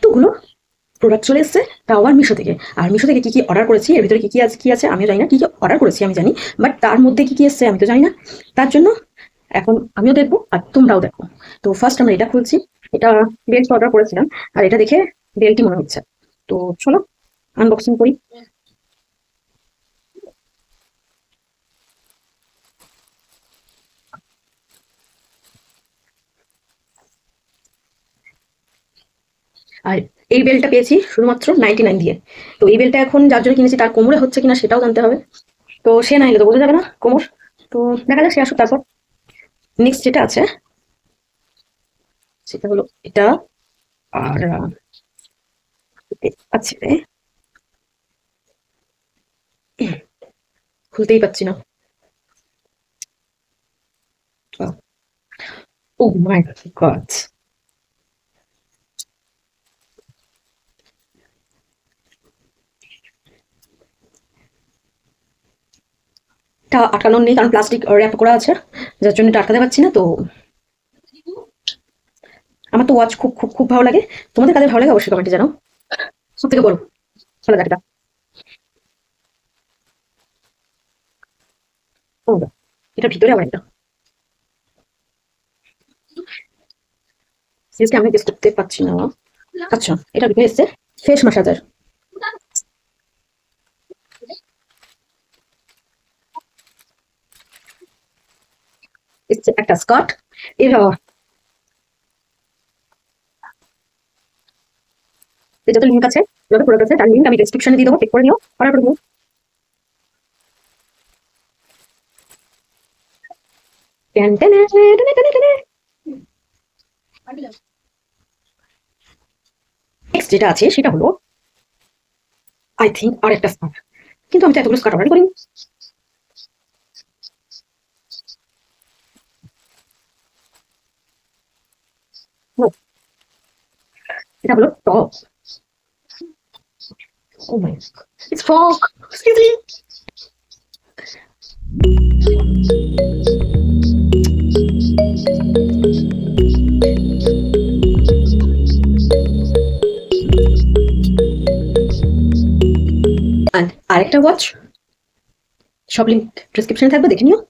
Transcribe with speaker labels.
Speaker 1: এতগুলো প্রোডাক্ট চলে এসেছে, তাও আবার মিশো থেকে। আর মিশো থেকে কি কি অর্ডার করেছি, এর ভিতরে কি কি আছে আমিও জানি না। কি কি অর্ডার করেছি আমি জানি, বাট তার মধ্যে কি কি এসছে আমি তো জানি না। তার জন্য এখন আমিও দেখবো আর তোমরাও দেখো। তো ফার্স্ট আমরা এটা খুলছি। এটা বেল্ট অর্ডার করেছিলাম, আর এটা দেখে বেল্টই মনে হচ্ছে। তো চলো আনবক্সিং করি। আর এই বেলটা পেয়েছি শুধুমাত্র 99 দিয়ে। তো এই বেলটা এখন যার জন্য কিনেছি তার কোমরে হচ্ছে কিনা সেটাও জানতে হবে। তো সে না এলে তো বোঝা যাবে না কোমর। তো দেখা যাক সে আসুক তারপর। নেক্সট যেটা আছে সেটা হলো এটা। আর আছে, খুলতেই পাচ্ছি না। ও মাই গড, এটা আটকানোর নেই কারণ প্লাস্টিক র্যাপ করা আছে, যার জন্য এটা আটকাতে পারছি না। তো আমার তো ওয়াচ খুব খুব খুব ভালো লাগে। তোমাদের কাদের ভালো লাগে অবশ্যই কমেন্টে জানাও। সব থেকে বড় খোলা যাক এটা। ও, এটার ভিতরে আবার একটা, সিরিয়াসলি আমি গেস করতে পারছি না। আচ্ছা, এটার ভিতরে এসছে ফেস ম্যাসাজার, এসছে একটা স্কার্ট। এ বাবা, যত লিঙ্ক আছে, যত প্রোডাক্ট আছে তার লিঙ্ক আমি ডেসক্রিপশনে দিয়ে দেবো, চেক করে নিও, অর্ডার করে নিও। নেক্সট যেটা আছে সেটা হলো আই থিঙ্ক আর একটা স্কার্ট, কিন্তু আমি তো এতগুলো স্কার্ট অর্ডার করিনি। No, এটা হলো top. Oh my, it's frock, excuse me. And আরেকটা ওয়াচ, সব লিঙ্ক ডেসক্রিপশনে থাকবে, দেখে নিও।